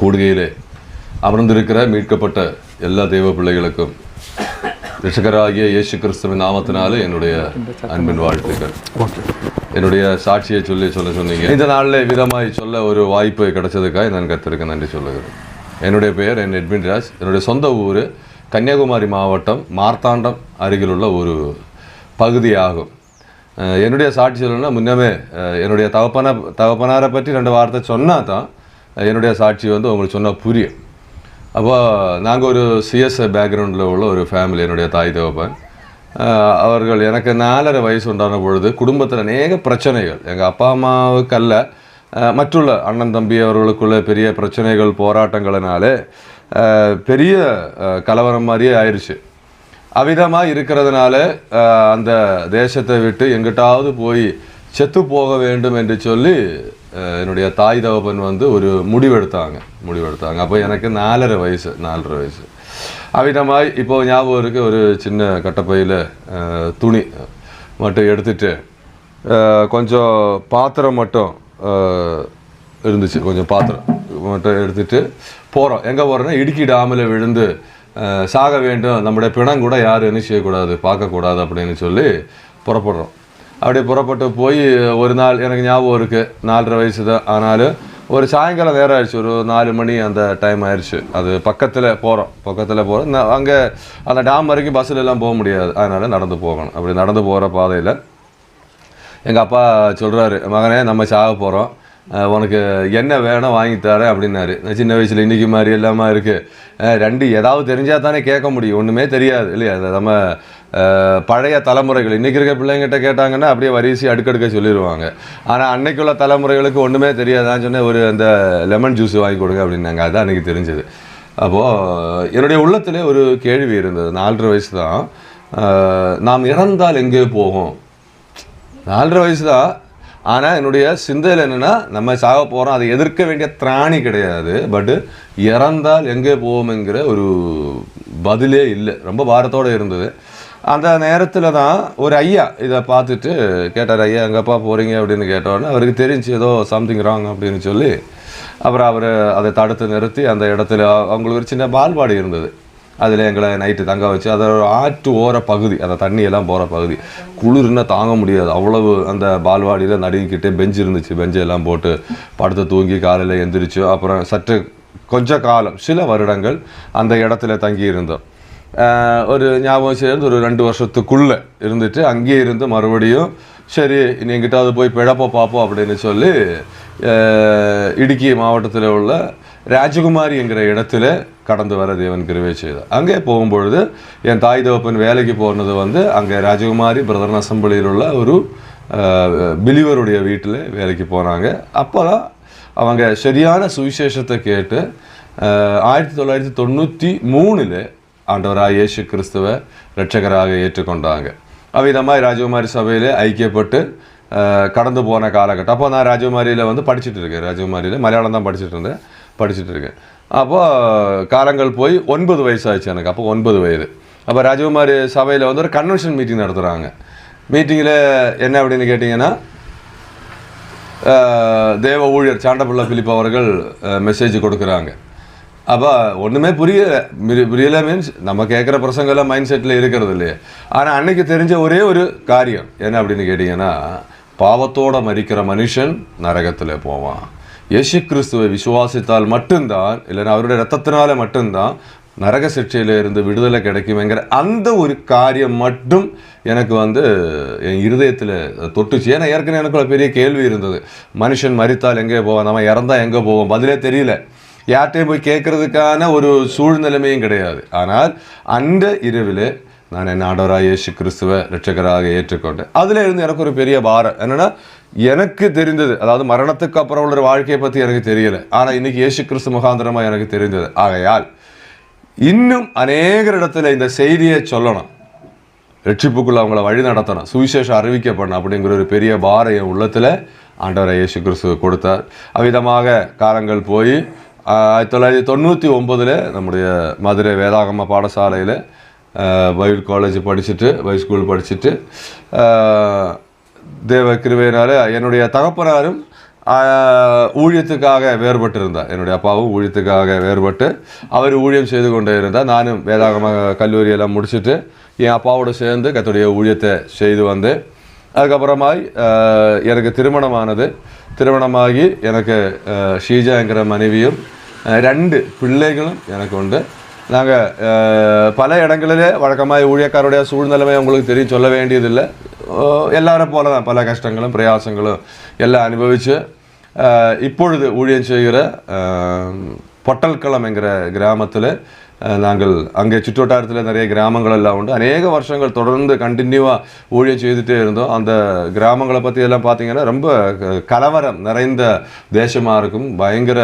கூடுகையிலே அமர்ந்திருக்கிற மீட்கப்பட்ட எல்லா தெய்வ பிள்ளைகளுக்கும் இரட்சகராகிய இயேசு கிறிஸ்துவின் நாமத்தினாலே என்னுடைய அன்பின் வாழ்த்துக்கள். என்னுடைய சாட்சியை சொல்ல சொன்னீங்க. இந்த நாளில் விதமாய் சொல்ல ஒரு வாய்ப்பு கிடைச்சதுக்காக நான் கர்த்தருக்கு நன்றி சொல்லுகிறேன். என்னுடைய பெயர் எட்வின் ராஜ். என்னுடைய சொந்த ஊர் கன்னியாகுமரி மாவட்டம் மார்த்தாண்டம் அருகிலுள்ள ஒரு பகுதியாகும். என்னுடைய சாட்சி சொல்லணும்னா, முன்னமே என்னுடைய தகப்பனாரை பற்றி 2 வார்த்தை சொன்னால் தான் என்னுடைய சாட்சி உங்களுக்கு சொன்னால் புரியும். அப்போ நாங்கள் ஒரு சிஎஸ்ஐ பேக்ரவுண்டில் உள்ள ஒரு ஃபேமிலி. என்னுடைய தாய் தகப்பன் அவர்கள் எனக்கு 4.5 வயசு உண்டான பொழுது குடும்பத்தில் அநேக பிரச்சனைகள், எங்கள் அப்பா அம்மாவுக்கு அல்ல, மற்றுள்ள அண்ணன் தம்பி அவர்களுக்குள்ள பெரிய பிரச்சனைகள் போராட்டங்களினாலே பெரிய கலவரம் மாதிரியே ஆயிடுச்சு. அவ்விதமாக இருக்கிறதுனால அந்த தேசத்தை விட்டு எங்கிட்டாவது போய் செத்து போக வேண்டும் என்று சொல்லி என்னுடைய தாய் தகப்பன் ஒரு முடிவெடுத்தாங்க. அப்போ எனக்கு 4.5 வயசு. அவ்விதமாய் இப்போது ஞாபகம் இருக்குது, ஒரு சின்ன கட்டப்பையில் துணி மட்டும் எடுத்துட்டு கொஞ்சம் பாத்திரம் மட்டும் இருந்துச்சு, கொஞ்சம் பாத்திரம் மட்டும் எடுத்துகிட்டு போகிறோம். எங்கே போகிறோன்னா, இடுக்கி டாமில் விழுந்து சாக வேண்டும், நம்முடைய பிணம் கூட யாரும் என்ன செய்யக்கூடாது, பார்க்கக்கூடாது அப்படின்னு சொல்லி புறப்படுறோம். அப்படி புறப்பட்டு போய் ஒரு நாள் எனக்கு ஞாபகம் இருக்குது, 4.5 வயசு தான். ஆனாலும் ஒரு சாயங்காலம் நேரம் ஆயிடுச்சு, ஒரு 4 மணி அந்த டைம் ஆயிடுச்சு. அது பக்கத்தில் போகிறோம். அங்கே அந்த டாம் வரைக்கும் பஸ்ஸில் எல்லாம் போக முடியாது, அதனால் நடந்து போகணும். அப்படி நடந்து போகிற பாதையில் எங்கள் அப்பா சொல்கிறாரு, மகனே நம்ம சாக போகிறோம், உனக்கு என்ன வேணும் வாங்கி தரேன் அப்படின்னாரு. சின்ன வயசில் இன்றைக்கி மாதிரி எல்லாமா இருக்குது, ஏதாவது தெரிஞ்சால் தானே கேட்க முடியும், ஒன்றுமே தெரியாது இல்லையா. நம்ம பழைய தலைமுறைகள் இன்றைக்கி இருக்க பிள்ளைங்கிட்ட கேட்டாங்கன்னா அப்படியே வரிசை அடுக்கடுக்க சொல்லிடுவாங்க. ஆனால் அன்னைக்குள்ள தலைமுறைகளுக்கு ஒன்றுமே தெரியாது. நான் சொன்னேன், ஒரு அந்த லெமன் ஜூஸ் வாங்கி கொடுங்க அப்படின்னாங்க. அதுதான் அன்றைக்கி தெரிஞ்சது. அப்போது என்னுடைய உள்ளத்திலே ஒரு கேள்வி இருந்தது. 4.5 வயசு தான். நாம் இறந்தால் எங்கே போகும்? 4.5 வயசு தான். ஆனால் என்னுடைய சிந்தையில் என்னென்னா, நம்ம சாக போகிறோம், அதை எதிர்க்க வேண்டிய திராணி கிடையாது. பட்டு இறந்தால் எங்கே போவோம்ங்கிற ஒரு பதிலே இல்லை. ரொம்ப பாரத்தோடு இருந்தது. அந்த நேரத்தில் தான் ஒரு ஐயா இதை பார்த்துட்டு கேட்டார், ஐயா எங்கப்பா போகிறீங்க அப்படின்னு கேட்டோன்னே அவருக்கு தெரிஞ்சு ஏதோ சம்திங் ராங் அப்படின்னு சொல்லி அப்புறம் அவர் அதை தடுத்து நிறுத்தி அந்த இடத்துல அவங்களுக்கு ஒரு சின்ன பால்வாடி இருந்தது. அதில் எங்களை நைட்டு தங்க வச்சு, அதை ஒரு ஆற்று ஓர பகுதி, அந்த தண்ணியெல்லாம் போகிற பகுதி, குளிர்னா தாங்க முடியாது, அவ்வளவு அந்த பால்வாடியில் நடுங்கிக்கிட்டே பெஞ்சு இருந்துச்சு. பெஞ்செல்லாம் போட்டு படுத்து தூங்கி காலையில் எந்திரிச்சு அப்புறம் சற்று கொஞ்ச காலம், சில வருடங்கள் அந்த இடத்துல தங்கி இருந்தோம். ஒரு ஞாபகம் சேர்ந்து ஒரு 2 வருஷத்துக்குள்ளே இருந்துட்டு அங்கேயே இருந்து மறுபடியும் சரி இனி எங்கிட்டாவது போய் பிழப்ப பார்ப்போம் அப்படின்னு சொல்லி இடுக்கி மாவட்டத்தில் உள்ள ராஜகுமாரி என்கிற இடத்துல கடந்து வர தேவன் கிருபை செய்தார். அங்கே போகும்பொழுது என் தாய் தகப்பன் வேலைக்கு போனது அங்கே ராஜகுமாரி பிரதர் அசம்பிளியில் உள்ள ஒரு பிலிவருடைய வீட்டில் வேலைக்கு போனாங்க. அப்போ தான் அவங்க சரியான சுவிசேஷத்தை கேட்டு 1993 ஆண்டவராக இயேசு கிறிஸ்துவை இரட்சகராக ஏற்றுக்கொண்டாங்க. அவ்விதமாக ராஜகுமாரி சபையில் ஐக்கியப்பட்டு கடந்து போன காலகட்டம். அப்போ நான் ராஜகுமாரியில் படிச்சுட்டு இருக்கேன். ராஜகுமாரியில் மலையாளம் தான் படிச்சுட்டு இருக்கேன். அப்போது காலங்கள் போய் 9 வயசு ஆயிடுச்சு எனக்கு. அப்போ 9 வயது. அப்போ ராஜகுமாரி சபையில் ஒரு கன்வென்ஷன் மீட்டிங் நடத்துகிறாங்க. மீட்டிங்கில் என்ன அப்படின்னு கேட்டிங்கன்னா, தேவ ஊழியர் சாண்டபிள்ளை பிலிப் அவர்கள் மெசேஜ் கொடுக்குறாங்க. அப்போ ஒன்றுமே புரியல மீன்ஸ் நம்ம கேட்குற பிரசங்கெல்லாம் மைண்ட் செட்டில் இருக்கிறது இல்லையே. ஆனால் அன்னைக்கு தெரிஞ்ச ஒரே ஒரு காரியம் என்ன அப்படின்னு கேட்டிங்கன்னா, பாவத்தோடு மரிக்கிற மனுஷன் நரகத்தில் போவான், இயேசு கிறிஸ்துவை விசுவாசித்தால் மட்டும்தான், இல்லைன்னா அவருடைய ரத்தத்தினால மட்டும்தான் நரக சிக்ஷையிலிருந்து விடுதலை கிடைக்குமேங்கிற அந்த ஒரு காரியம் மட்டும் எனக்கு என் இருதயத்தில் தொட்டுச்சு. ஏன்னா ஏற்கனவே எனக்குள்ள பெரிய கேள்வி இருந்தது, மனுஷன் மரித்தால் எங்கே போவான், நம்ம இறந்தால் எங்கே போவோம், பதிலே தெரியல, யார்கிட்டையும் போய் கேட்கறதுக்கான ஒரு சூழ்நிலைமையும் கிடையாது. ஆனால் அந்த இரவில் நான் என் ஆண்டவராக இயேசு கிறிஸ்துவை இரட்சகராக ஏற்றுக்கொண்டேன். அதில் இருந்து எனக்கு ஒரு பெரிய பாரம் என்னென்னா, எனக்கு தெரிந்தது, அதாவது மரணத்துக்கு அப்புறம் உள்ள வாழ்க்கையை பற்றி எனக்கு தெரியலை, ஆனால் இன்னைக்கு இயேசு கிறிஸ்து முகாந்திரமாக எனக்கு தெரிந்தது. ஆகையால் இன்னும் அநேகர் இடத்துல இந்த செய்தியை சொல்லணும், ரட்சிப்புக்குள்ள அவங்கள வழி நடத்தணும், சுவிசேஷம் அறிவிக்கப்படணும் அப்படிங்கிற ஒரு பெரிய பாரம் என் உள்ளத்தில் ஆண்டவரை இயேசு கிறிஸ்து கொடுத்தார். அவ்விதமாக காலங்கள் போய் 1999 நம்முடைய மதுரை வேதாகம பாடசாலையில் பைபிள் காலேஜ் படிச்சுட்டு, பைபிள் ஸ்கூல் படிச்சுட்டு, தேவ கிருபையினால என்னுடைய தகப்பனாரும் ஊழியத்துக்காக வேறுபட்டு இருந்தார். என்னுடைய அப்பாவும் ஊழியத்துக்காக வேறுபட்டு அவர் ஊழியம் செய்து கொண்டே இருந்தார். நானும் வேதாகம கல்லூரியெல்லாம் முடிச்சுட்டு என் அப்பாவோடு சேர்ந்து கர்த்தருடைய ஊழியத்தை செய்து வந்தேன். அதுக்கப்புறமாய் எனக்கு திருமணமாகி எனக்கு ஷீஜாங்கிற மனைவியும் 2 பிள்ளைகளும் எனக்கு உண்டு. நாங்கள் பல இடங்களில் வழக்கமாக ஊழியக்காருடைய சூழ்நிலைமை உங்களுக்கு தெரியும், சொல்ல வேண்டியதில்லை. எல்லாரும் போல தான் பல கஷ்டங்களும் பிரயாசங்களும் எல்லாம் அனுபவித்து இப்பொழுது ஊழியம் செய்கிற பொட்டல்களம் என்கிற கிராமத்தில் நாங்கள் அங்கே சுற்றுவட்டாரத்தில் நிறைய கிராமங்கள் எல்லாம் உண்டு. அநேக வருஷங்கள் தொடர்ந்து கண்டினியூவாக ஊழியம் செய்துகிட்டே இருந்தோம். அந்த கிராமங்களை பற்றி எல்லாம் பார்த்தீங்கன்னா ரொம்ப கலவரம் நிறைந்த தேசமாக இருக்கும். பயங்கர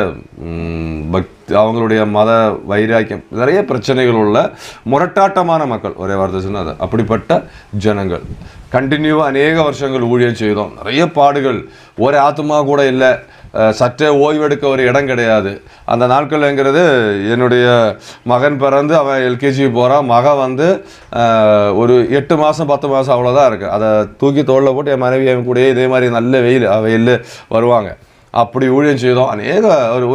அவங்களுடைய மத வைராக்கியம், நிறைய பிரச்சனைகள் உள்ள முரட்டாட்டமான மக்கள், ஒரே வார்த்தை சொன்னால் அது. அப்படிப்பட்ட ஜனங்கள் கண்டினியூவாக அநேக வருஷங்கள் ஊழியம் செய்தோம். நிறைய பாடுகள், ஒரு ஆத்மா கூட இல்லை. சற்றே ஓய்வெடுக்க ஒரு இடம் கிடையாது. அந்த நாட்கள்ங்கிறது என்னுடைய மகன் பிறந்து அவன் எல்கேஜி போகிறான். மகன் வந்து ஒரு 8 மாதம் 10 மாதம் அவ்வளோதான் இருக்குது. அதை தூக்கி தோளில் போட்டு என் மனைவி என் கூடயே இதே மாதிரி நல்ல வெயில் வருவாங்க. அப்படி ஊழியம் செய்தோம். அநேக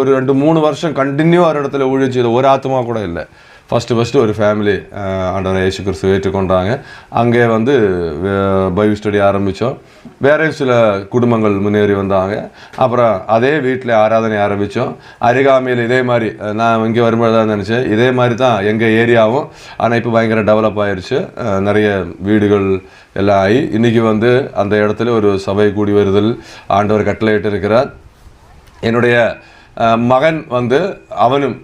ஒரு 2-3 வருஷம் கண்டினியூவாக ஒரு இடத்துல ஊழியம் செய்தோம். ஒரு ஆத்மா கூட இல்லை. ஃபஸ்ட்டு ஒரு ஃபேமிலி ஆண்டவரை இயேசு கிறிஸ்து ஏற்றுக்கொண்டாங்க. அங்கே வந்து பைபிள் ஸ்டடி ஆரம்பித்தோம். வேறு சில குடும்பங்கள் முன்னேறி வந்தாங்க. அப்புறம் அதே வீட்டில் ஆராதனை ஆரம்பித்தோம். அருகாமையில் இதே மாதிரி நான் இங்கே வரும்போது தான் நினச்சேன், இதே மாதிரி தான் எங்கள் ஏரியாவும். ஆனால் இப்போ பயங்கர டெவலப் ஆயிடுச்சு. நிறைய வீடுகள் எல்லாம் ஆகி இன்றைக்கி வந்து அந்த இடத்துல ஒரு சபை கூடி வருதல் ஆண்டவர் கட்டளையிட்டு இருக்கிறார். என்னுடைய மகன் வந்து அவனும்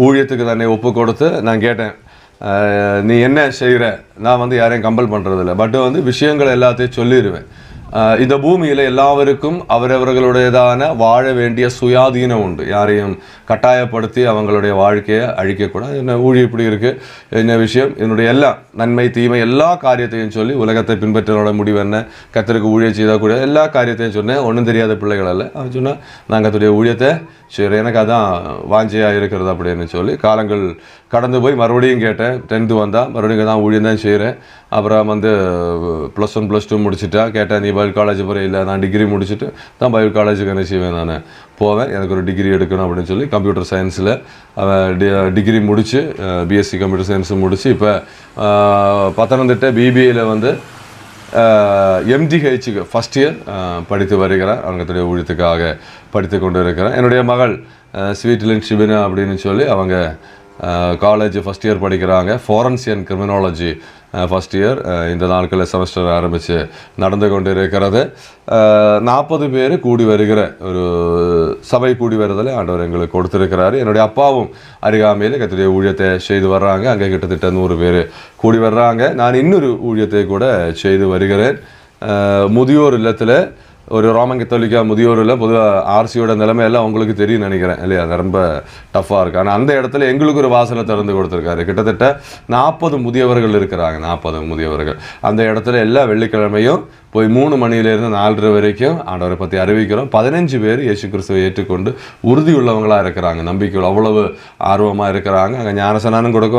ஊழியத்துக்கு தன்னை ஒப்பு கொடுத்து நான் கேட்டேன், நீ என்ன செய்கிற? நான் வந்து யாரையும் கம்பல் பண்ணுறதில்ல, பட் வந்து விஷயங்கள் எல்லாத்தையும் சொல்லிடுவேன். இந்த பூமியில் எல்லாருக்கும் அவரவர்களுடையதான வாழ வேண்டிய சுயாதீனம் உண்டு. யாரையும் கட்டாயப்படுத்தி அவங்களுடைய வாழ்க்கையை அழிக்கக்கூடாது. என்ன ஊழியம் இப்படி இருக்குது, என்ன விஷயம், என்னுடைய எல்லா நன்மை தீமை எல்லா காரியத்தையும் சொல்லி உலகத்தை பின்பற்றனோட முடிவு என்ன, கர்த்தருக்கு ஊழியம் செய்தால் கூட எல்லா காரியத்தையும் சொன்னேன். ஒன்றும் தெரியாத பிள்ளைகள் அல்ல. அவன் சொன்னால் நான் கர்த்தருடைய ஊழியத்தை சரி, எனக்கு அதான் வாஞ்சியாக இருக்கிறது அப்படின்னு சொல்லி காலங்கள் கடந்து போய் மறுபடியும் கேட்டேன். 10th வந்தால் மறுபடியும் தான் ஊழியம் தான் செய்கிறேன். அப்புறம் வந்து +1 +2 முடிச்சுட்டா. கேட்டேன், நீ பைபிள் காலேஜ் போகிற? இல்லை, நான் டிகிரி முடிச்சுட்டு தான் பைபிள் காலேஜுக்கு என்ன செய்வேன், நான் போவேன், எனக்கு ஒரு டிகிரி எடுக்கணும் அப்படின்னு சொல்லி கம்ப்யூட்டர் சயின்ஸில் டிகிரி முடித்து பிஎஸ்சி கம்ப்யூட்டர் சயின்ஸு முடித்து இப்போ பத்தனந்திட்ட பிபிஏயில் வந்து MDHக்கு ஃபஸ்ட் இயர் படித்து வருகிறார். அவங்களுடைய ஊழியத்துக்காக படித்து கொண்டு இருக்கிறேன். என்னுடைய மகள் ஸ்வீட்லின் ஷிபினா அப்படின்னு சொல்லி அவங்க காலேஜ் ஃபஸ்ட் இயர் படிக்கிறாங்க. ஃபாரன்சியன் கிரிமினாலஜி ஃபஸ்ட் இயர். இந்த நாட்களில் செமஸ்டர் ஆரம்பித்து நடந்து கொண்டு இருக்கிறது. 40 பேர் கூடி வருகிற ஒரு சபை கூடி வருதலை ஆண்டவர் எங்களுக்கு கொடுத்துருக்கிறாரு. என்னுடைய அப்பாவும் அருகாமையில் கர்த்தருடைய ஊழியத்தை செய்து வர்றாங்க. அங்கே கிட்டத்தட்ட 100 பேர் கூடி வர்றாங்க. நான் இன்னொரு ஊழியத்தை கூட செய்து வருகிறேன். முதியோர் இல்லத்தில் ஒரு ரோமன் கத்தோலிக்கா முதியோரில் பொதுவாக ஆர்சியோட நிலைமையெல்லாம் உங்களுக்கு தெரியும் நினைக்கிறேன் இல்லையா? அது ரொம்ப டஃப்பாக இருக்குது. ஆனால் அந்த இடத்துல எங்களுக்கு ஒரு வாசலை திறந்து கொடுத்துருக்காரு. கிட்டத்தட்ட 40 முதியவர்கள் இருக்கிறாங்க. 40 முதியவர்கள் அந்த இடத்துல எல்லா வெள்ளிக்கிழமையும் போய் 3 மணியிலேருந்து 4:30 வரைக்கும் ஆண்டவரை பற்றி அறிவிக்கிறோம். 15 பேர் இயேசு கிறிஸ்துவை ஏற்றுக்கொண்டு உறுதியுள்ளவங்களாக இருக்கிறாங்க. நம்பிக்கைகள் அவ்வளவு ஆர்வமாக இருக்கிறாங்க. அங்கே ஞானசனானும் கொடுக்க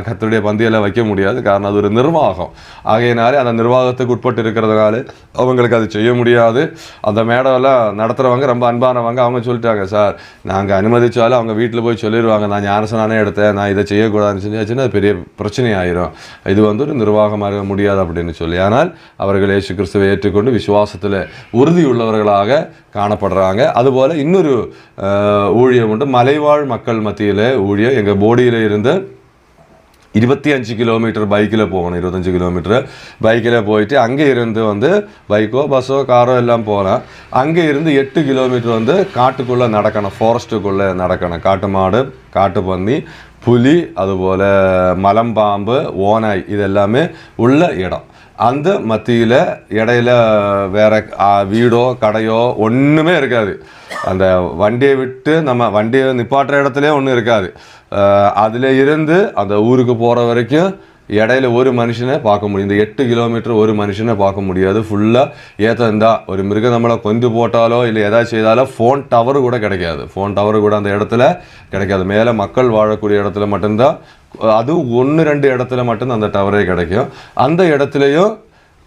கர்த்தருடைய பந்தியெல்லாம் வைக்க முடியாது. காரணம் அது ஒரு நிர்வாகம். ஆகையினாலே அந்த நிர்வாகத்துக்கு உட்பட்டு இருக்கிறதுனால அவங்களுக்கு அது செய்ய முடியாது. அந்த மேடெல்லாம் நடத்துகிறவங்க ரொம்ப அன்பானவங்க. அவங்க சொல்லிட்டாங்க, சார் நாங்கள் அனுமதித்தாலும் அவங்க வீட்டில் போய் சொல்லிடுவாங்க, நான் ஞானசனானே எடுத்தேன், நான் இதை செய்யக்கூடாதுன்னு சொல்லியாச்சுன்னா அது பெரிய பிரச்சனை ஆயிரும். இது வந்து ஒரு நிர்வாகமாக முடியாது அப்படின்னு சொல்லி. ஆனால் அவர்கள் இயேசு கிறிஸ்துவை ஏற்றுக்கொண்டு விசுவாசத்தில் உறுதியுள்ளவர்களாக காணப்படுறாங்க. அதுபோல் இன்னொரு ஊழியம் உண்டு. மலைவாழ் மக்கள் மத்தியில் ஊழியம். எங்கள் போடியில் இருந்து 25 கிலோமீட்டர் பைக்கில் போகணும். 25 கிலோமீட்டர் பைக்கில் போயிட்டு அங்கே இருந்து வந்து பைக்கோ பஸ்ஸோ காரோ எல்லாம் போகலாம். அங்கே இருந்து 8 கிலோமீட்டர் வந்து காட்டுக்குள்ளே நடக்கணும், ஃபாரஸ்ட்டுக்குள்ளே நடக்கணும். காட்டு மாடு, காட்டு பன்னி, புலி, அதுபோல் மலம்பாம்பு, ஓநாய் இதெல்லாமே உள்ள இடம். அந்த மத்தியில் இடையில வேறு வீடோ கடையோ ஒன்றுமே இருக்காது. அந்த வண்டியை விட்டு நம்ம வண்டியை நிப்பாட்டுற இடத்துலே ஒன்றும் இருக்காது. அதில் இருந்து அந்த ஊருக்கு போகிற வரைக்கும் இடையில ஒரு மனுஷனை பார்க்க முடியும். இந்த 8 கிலோமீட்டர் ஒரு மனுஷனை பார்க்க முடியாது. ஃபுல்லாக ஏத்தந்தா ஒரு மிருகம் நம்மளை கொண்டு போட்டாலோ இல்லை எதாவது செய்தாலோ ஃபோன் டவர் கூட கிடைக்காது. ஃபோன் டவர் கூட அந்த இடத்துல கிடைக்காது. மேலே மக்கள் வாழக்கூடிய இடத்துல மட்டும்தான், அதுவும் 1-2 இடத்துல மட்டும்தான் அந்த டவரே கிடைக்கும். அந்த இடத்துலையும்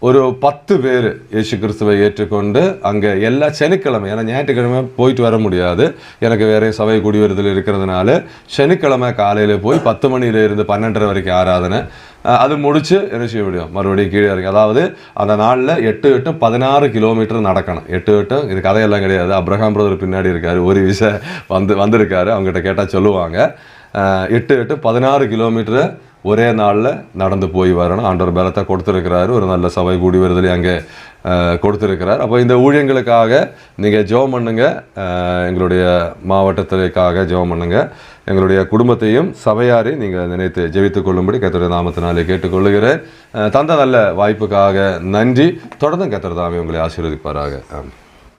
ஒரு 10 பேர் இயேசு கிறிஸ்துவை ஏற்றுக்கொண்டு அங்கே எல்லா சனிக்கிழமை, ஏன்னா ஞாயிற்றுக்கிழமை போயிட்டு வர முடியாது, எனக்கு வேற சபை குடிவருதல் இருக்கிறதுனால சனிக்கிழமை காலையில் போய் 10 மணியிலிருந்து 12:30 வரைக்கும் ஆராதனை. அது முடித்து என்ன செய்ய முடியும், மறுபடியும் கீழே இறங்கி, அதாவது அந்த நாளில் 8 16 கிலோமீட்டர் நடக்கணும். 8 இது கதையெல்லாம் கிடையாது. அப்ரஹாம் பிரதர் பின்னாடி இருக்கார், ஒரு வந்திருக்காரு, அவங்ககிட்ட கேட்டால் சொல்லுவாங்க. 8 16 கிலோமீட்டரு ஒரே நாளில் நடந்து போய் வரணும். ஆண்டவர் பலத்தை கொடுத்துருக்கிறாரு, ஒரு நல்ல சபை கூடி வருதலை அங்கே கொடுத்துருக்கிறார். அப்போ இந்த ஊழியங்களுக்காக நீங்கள் ஜெபம் பண்ணுங்க, எங்களுடைய மாவட்டத்திற்காக ஜெபம் பண்ணுங்க, எங்களுடைய குடும்பத்தையும் சபையாரையும் நீங்கள் நினைத்து ஜெபித்துக் கொள்ளும்படி கர்த்தருடைய நாமத்தினாலே கேட்டுக்கொள்ளுகிறேன். தந்த நல்ல வாய்ப்புக்காக நன்றி. தொடர்ந்து கர்த்தர் தாமே உங்களை ஆசீர்வதிப்பாராக.